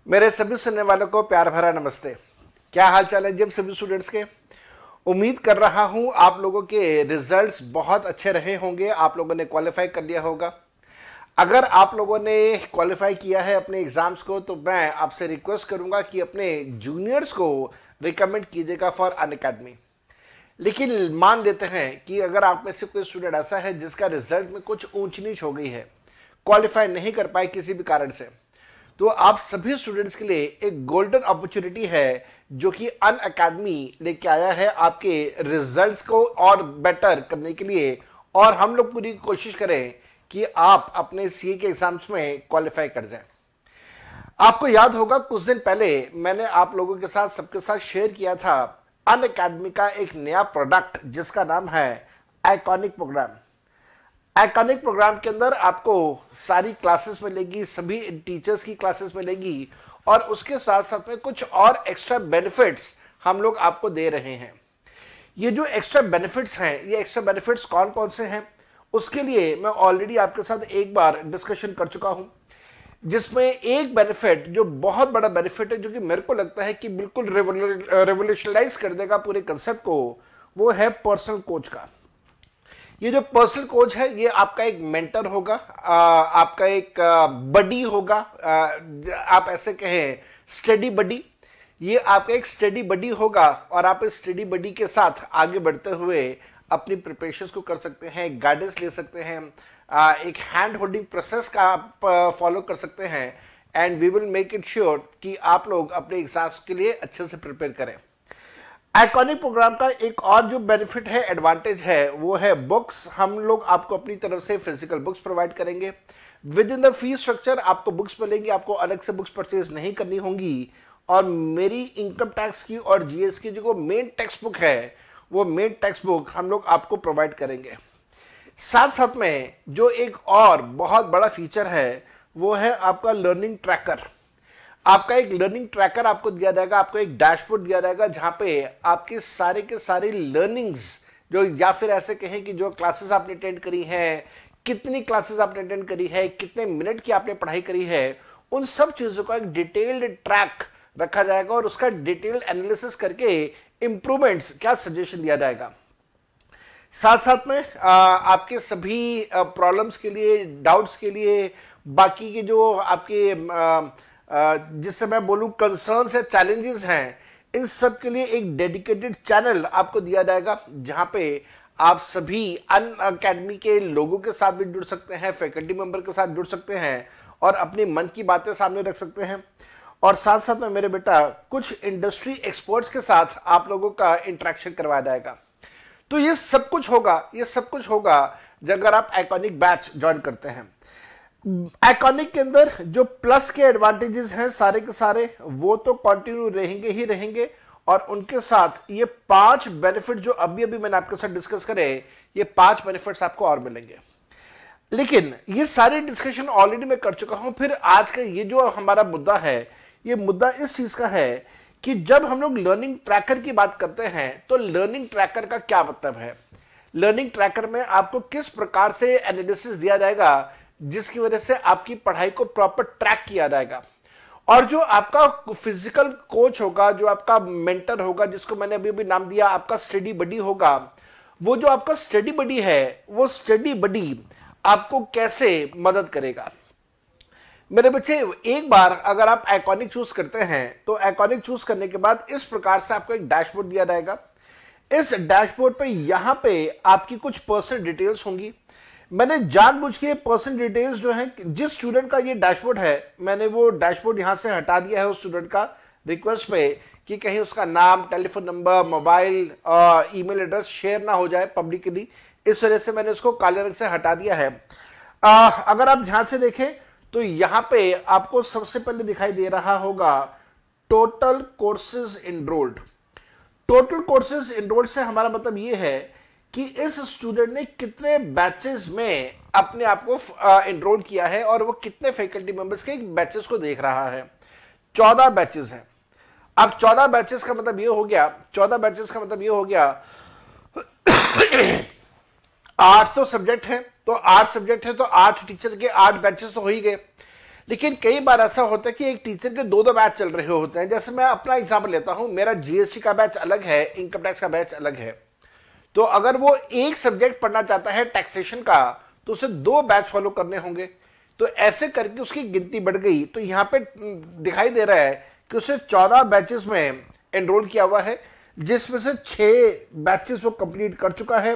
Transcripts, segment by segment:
मेरे सभी सुनने वालों को प्यार भरा नमस्ते। क्या हाल चाल है जब सभी स्टूडेंट्स के। उम्मीद कर रहा हूं आप लोगों के रिजल्ट्स बहुत अच्छे रहे होंगे, आप लोगों ने क्वालिफाई कर लिया होगा। अगर आप लोगों ने क्वालिफाई किया है अपने एग्जाम्स को तो मैं आपसे रिक्वेस्ट करूंगा कि अपने जूनियर्स को रिकमेंड कीजिएगा फॉर अनअकैडमी। लेकिन मान लेते हैं कि अगर आप में से कोई स्टूडेंट ऐसा है जिसका रिजल्ट में कुछ ऊंच नीच हो गई है, क्वालिफाई नहीं कर पाए किसी भी कारण से, तो आप सभी स्टूडेंट्स के लिए एक गोल्डन अपॉर्चुनिटी है जो कि अनअकैडमी लेके आया है आपके रिजल्ट्स को और बेटर करने के लिए। और हम लोग पूरी कोशिश करें कि आप अपने सीए के एग्जाम्स में क्वालिफाई कर जाएं। आपको याद होगा कुछ दिन पहले मैंने आप लोगों के साथ सबके साथ शेयर किया था अनअकैडमी का एक नया प्रोडक्ट जिसका नाम है आइकॉनिक प्रोग्राम। आइकॉनिक प्रोग्राम के अंदर आपको सारी क्लासेस मिलेगी, सभी टीचर्स की क्लासेस मिलेगी और उसके साथ साथ में कुछ और एक्स्ट्रा बेनिफिट्स हम लोग आपको दे रहे हैं। ये जो एक्स्ट्रा बेनिफिट्स हैं, ये एक्स्ट्रा बेनिफिट्स कौन कौन से हैं उसके लिए मैं ऑलरेडी आपके साथ एक बार डिस्कशन कर चुका हूं, जिसमें एक बेनिफिट जो बहुत बड़ा बेनिफिट है जो कि मेरे को लगता है कि बिल्कुल रेवोल्यूशनाइज कर देगा पूरे कंसेप्ट को, वो है पर्सनल कोच का। ये जो पर्सनल कोच है ये आपका एक मेंटर होगा, आपका एक बडी होगा, आप ऐसे कहें स्टडी बडी। ये आपका एक स्टडी बडी होगा और आप इस स्टडी बडी के साथ आगे बढ़ते हुए अपनी प्रिपरेशंस को कर सकते हैं, गाइडेंस ले सकते हैं, एक हैंड होल्डिंग प्रोसेस का आप फॉलो कर सकते हैं and we will make it sure कि आप लोग अपने एग्जाम्स के लिए अच्छे से प्रिपेयर करें। आइकॉनिक प्रोग्राम का एक और जो बेनिफिट है, एडवांटेज है, वो है बुक्स। हम लोग आपको अपनी तरफ से फिजिकल बुक्स प्रोवाइड करेंगे। With in the fee structure आपको बुक्स मिलेंगी, आपको अलग से बुक्स परचेज नहीं करनी होंगी। और मेरी इनकम टैक्स की और जीएस की जो मेन टेक्स्ट बुक है वो मेन टेक्स्ट बुक हम लोग आपको प्रोवाइड करेंगे। साथ साथ में जो एक और बहुत बड़ा फीचर है वो है आपका लर्निंग ट्रैकर। आपका एक लर्निंग ट्रैकर आपको दिया जाएगा, आपको एक डैशबोर्ड दिया जाएगा जहां पे आपके सारे के सारे लर्निंग्स जो, या फिर ऐसे कहें कि जो क्लासेस आपने अटेंड करी हैं, कितनी क्लासेस आपने अटेंड करी है, कितने मिनट की आपने पढ़ाई करी है, उन सब चीजों का एक डिटेल्ड ट्रैक रखा जाएगा और उसका डिटेल्ड एनालिसिस करके इंप्रूवमेंट्स क्या सजेशन दिया जाएगा। साथ साथ में आपके सभी प्रॉब्लम्स के लिए, डाउट्स के लिए, बाकी के जो आपके जिससे मैं बोलूं कंसर्न्स है, चैलेंजेस हैं, इन सब के लिए एक डेडिकेटेड चैनल आपको दिया जाएगा जहां पे आप सभी अनअकैडमी के लोगों के साथ भी जुड़ सकते हैं, फैकल्टी मेंबर के साथ जुड़ सकते हैं और अपने मन की बातें सामने रख सकते हैं। और साथ साथ में मेरे बेटा कुछ इंडस्ट्री एक्सपर्ट्स के साथ आप लोगों का इंटरेक्शन करवाया जाएगा। तो ये सब कुछ होगा अगर आप आइकॉनिक बैच ज्वाइन करते हैं। आइकॉनिक के अंदर जो प्लस के एडवांटेजेस हैं सारे के सारे वो तो कंटिन्यू रहेंगे ही रहेंगे और उनके साथ ये 5 बेनिफिट जो अभी मैंने आपके साथ डिस्कस करे, ये 5 बेनिफिट्स आपको और मिलेंगे। लेकिन ये सारे डिस्कशन ऑलरेडी मैं कर चुका हूं। फिर आज का ये जो हमारा मुद्दा है, ये मुद्दा इस चीज का है कि जब हम लोग लर्निंग ट्रैकर की बात करते हैं तो लर्निंग ट्रैकर का क्या मतलब है। लर्निंग ट्रैकर में आपको किस प्रकार से एनालिसिस दिया जाएगा जिसकी वजह से आपकी पढ़ाई को प्रॉपर ट्रैक किया जाएगा। और जो आपका फिजिकल कोच होगा, जो आपका मेंटर होगा, जिसको मैंने अभी नाम दिया आपका स्टडी बडी होगा, वो जो आपका स्टडी बडी है वो स्टडी बडी आपको कैसे मदद करेगा। मेरे बच्चे, एक बार अगर आप आइकॉनिक चूज करते हैं तो आइकॉनिक चूज करने के बाद इस प्रकार से आपको एक डैशबोर्ड दिया जाएगा। इस डैशबोर्ड पे यहां पे आपकी कुछ पर्सनल डिटेल्स होंगी। मैंने जानबूझ के पर्सनल डिटेल्स जो है, जिस स्टूडेंट का ये डैशबोर्ड है, मैंने वो डैशबोर्ड यहां से हटा दिया है उस स्टूडेंट का रिक्वेस्ट पे कि कहीं उसका नाम, telephone number, mobile, email address share ना हो जाए पब्लिकली। इस वजह से मैंने उसको काले रंग से हटा दिया है। अगर आप ध्यान से देखें तो यहां पे आपको सबसे पहले दिखाई दे रहा होगा total courses enrolled. Total courses enrolled से हमारा मतलब ये है कि इस स्टूडेंट ने कितने बैचेस में अपने आप को एनरोल किया है और वो कितने फैकल्टी मेंबर्स के बैचेस को देख रहा है। 14 बैचेस हैं। अब 14 बैचेस का मतलब ये हो गया 8 तो सब्जेक्ट है, तो 8 सब्जेक्ट है तो 8 टीचर के 8 बैचेस तो हो ही गए। लेकिन कई बार ऐसा होता है कि एक टीचर के दो दो बैच चल रहे होते हैं। जैसे मैं अपना एग्जाम्पल लेता हूं, मेरा जीएसटी का बैच अलग है, इनकम टैक्स का बैच अलग है। तो अगर वो एक सब्जेक्ट पढ़ना चाहता है टैक्सेशन का, तो उसे दो बैच फॉलो करने होंगे। तो ऐसे करके उसकी गिनती बढ़ गई। तो यहां पे दिखाई दे रहा है कि उसे 14 बैचेस में एनरोल किया हुआ है, जिसमें से 6 बैचेस वो कंप्लीट कर चुका है,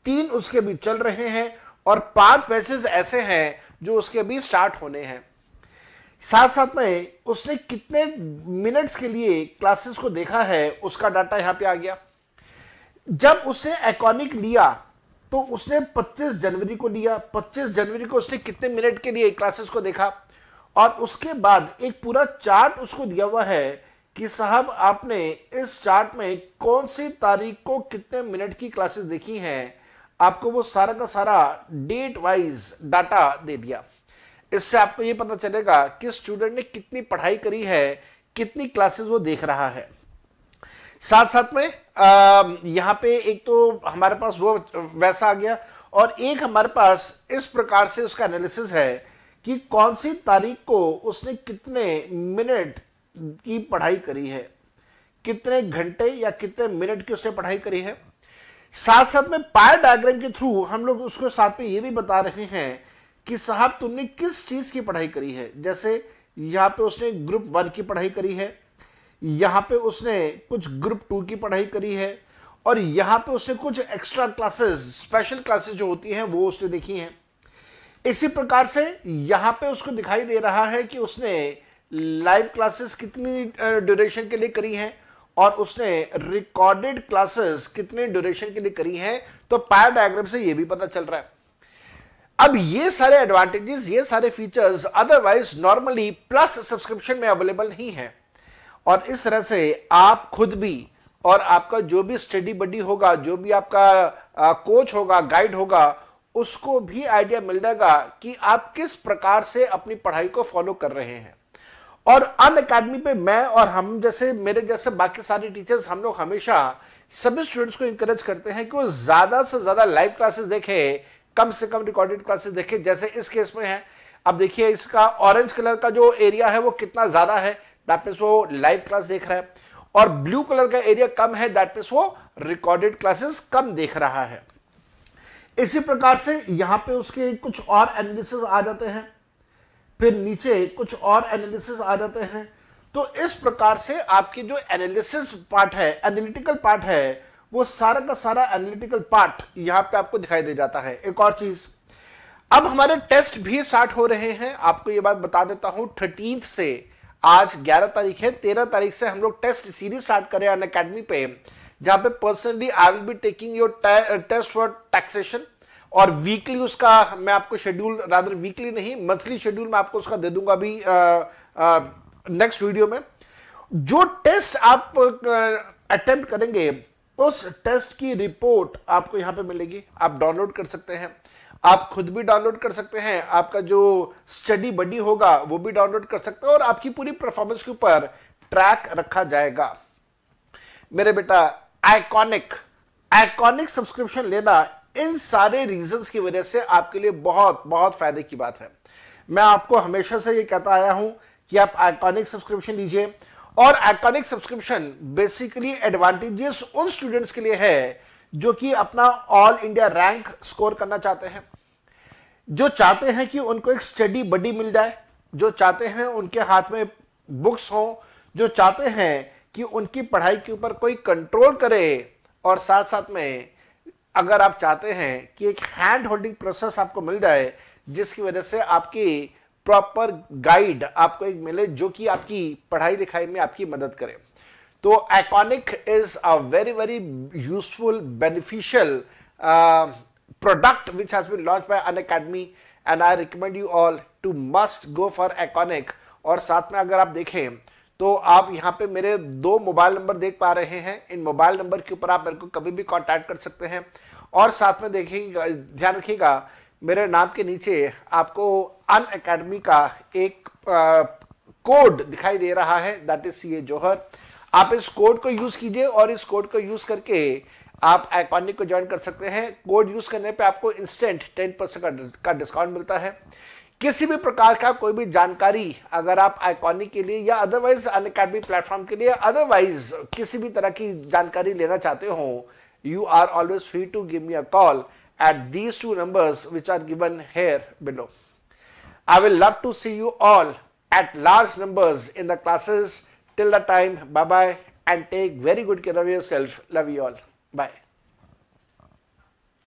3 उसके भी चल रहे हैं और 5 बैचेस ऐसे हैं जो उसके भी स्टार्ट होने हैं। साथ साथ में उसने कितने मिनट्स के लिए क्लासेस को देखा है उसका डाटा यहां पे आ गया। जब उसने आइकॉनिक लिया तो उसने 25 जनवरी को लिया। 25 जनवरी को उसने कितने मिनट के लिए क्लासेस को देखा, और उसके बाद एक पूरा चार्ट उसको दिया हुआ है कि साहब आपने इस चार्ट में कौन सी तारीख को कितने मिनट की क्लासेस देखी हैं। आपको वो सारा का सारा डेट वाइज डाटा दे दिया। इससे आपको ये पता चलेगा कि स्टूडेंट ने कितनी पढ़ाई करी है, कितनी क्लासेस वो देख रहा है। साथ साथ में यहां पे एक तो हमारे पास वो वैसा आ गया, और एक हमारे पास इस प्रकार से उसका एनालिसिस है कि कौन सी तारीख को उसने कितने मिनट की पढ़ाई करी है, कितने घंटे या कितने मिनट की उसने पढ़ाई करी है। साथ साथ में पायर डायग्राम के थ्रू हम लोग उसको साथ में ये भी बता रहे हैं कि साहब तुमने किस चीज की पढ़ाई करी है। जैसे यहां पे उसने ग्रुप 1 की पढ़ाई करी है, यहां पे उसने कुछ ग्रुप 2 की पढ़ाई करी है, और यहां पे उसने कुछ एक्स्ट्रा क्लासेस, स्पेशल क्लासेस जो होती हैं वो उसने देखी हैं। इसी प्रकार से यहां पे उसको दिखाई दे रहा है कि उसने लाइव क्लासेस कितनी ड्यूरेशन के लिए करी हैं, और उसने रिकॉर्डेड क्लासेस कितने ड्यूरेशन के लिए करी हैं। तो पायर डायग्राम से ये भी पता चल रहा है। अब ये सारे एडवांटेजेस, ये सारे features otherwise normally plus subscription में अवेलेबल नहीं है। और इस तरह से आप खुद भी और आपका जो भी स्टडी बडी होगा, जो भी आपका कोच होगा, गाइड होगा, उसको भी आइडिया मिल जाएगा कि आप किस प्रकार से अपनी पढ़ाई को फॉलो कर रहे हैं। और अनअकैडमी पे मैं और हम जैसे, मेरे जैसे बाकी सारे टीचर्स, हम लोग हमेशा सभी स्टूडेंट्स को इंकरेज करते हैं कि वो ज्यादा से ज्यादा लाइव क्लासेस देखें, कम से कम रिकॉर्डेड क्लासेस देखें। जैसे इस केस में है, अब देखिए इसका ऑरेंज कलर का जो एरिया है वो कितना ज्यादा है, दैट मींस वो लाइव क्लास देख रहा है, और ब्लू कलर का एरिया कम है, दैट मींस वो रिकॉर्डेड क्लासेस कम देख रहा है। इसी प्रकार से यहां पे उसके कुछ और एनालिसिस आ जाते हैं, फिर नीचे कुछ और एनालिसिस आ जाते हैं। तो इस प्रकार से आपकी जो एनालिसिस पार्ट है, एनालिटिकल पार्ट है, वो सारा का सारा एनालिटिकल पार्ट यहां पे आपको दिखाई दे जाता है। एक और चीज, अब हमारे टेस्ट भी स्टार्ट हो रहे हैं। आपको ये बात बता देता हूं, 13 से, आज 11 तारीख है, 13 तारीख से हम लोग टेस्ट सीरीज स्टार्ट करें अनअकैडमी पे, जहां पे personally I will be taking your test for taxation, और वीकली उसका मैं आपको शेड्यूल, रादर वीकली नहीं, मंथली शेड्यूल मैं आपको उसका दे दूंगा अभी नेक्स्ट वीडियो में। जो टेस्ट आप अटेम्प्ट करेंगे, उस टेस्ट की रिपोर्ट आपको यहां पे मिलेगी। आप डाउनलोड कर सकते हैं, आप खुद भी डाउनलोड कर सकते हैं, आपका जो स्टडी बडी होगा वो भी डाउनलोड कर सकते हैं, और आपकी पूरी परफॉर्मेंस के ऊपर ट्रैक रखा जाएगा। मेरे बेटा, आइकॉनिक सब्सक्रिप्शन लेना इन सारे रीजंस की वजह से आपके लिए बहुत बहुत फायदे की बात है। मैं आपको हमेशा से ये कहता आया हूं कि आप आइकॉनिक सब्सक्रिप्शन लीजिए, और आइकॉनिक सब्सक्रिप्शन बेसिकली एडवांटेजेस उन स्टूडेंट्स के लिए है जो कि अपना ऑल इंडिया रैंक स्कोर करना चाहते हैं, जो चाहते हैं कि उनको एक स्टडी बडी मिल जाए, जो चाहते हैं उनके हाथ में बुक्स हो, जो चाहते हैं कि उनकी पढ़ाई के ऊपर कोई कंट्रोल करे, और साथ साथ में अगर आप चाहते हैं कि एक हैंड होल्डिंग प्रोसेस आपको मिल जाए, जिसकी वजह से आपकी प्रॉपर गाइड आपको एक मिले जो कि आपकी पढ़ाई लिखाई में आपकी मदद करे। तो iconic is a very very useful, beneficial product which has been launched by Unacademy, and I recommend you all to must go for Iconic। और साथ में अगर आप देखें तो आप यहाँ पे मेरे 2 मोबाइल नंबर देख पा रहे हैं। इन मोबाइल नंबर के ऊपर आप मेरे को कभी भी कांटेक्ट कर सकते हैं, और साथ में देखिएगा, ध्यान रखिएगा, मेरे नाम के नीचे आपको अनअकैडमी का एक कोड दिखाई दे रहा है, दैट इज CA जौहर। आप इस कोड को यूज कीजिए, और इस कोड को यूज करके आप आइकॉनिक को ज्वाइन कर सकते हैं। कोड यूज करने पे आपको इंस्टेंट 10% का डिस्काउंट मिलता है। किसी भी प्रकार का कोई भी जानकारी अगर आप आइकॉनिक के लिए या अदरवाइज अनअकैडमी प्लेटफॉर्म के लिए अदरवाइज किसी भी तरह की जानकारी लेना चाहते हो, you are always free to give me a call at these two numbers which are given here below. I will love to see you all at large numbers in the classes. Till the time, bye bye and take very good care of yourself. Love you all. Bye.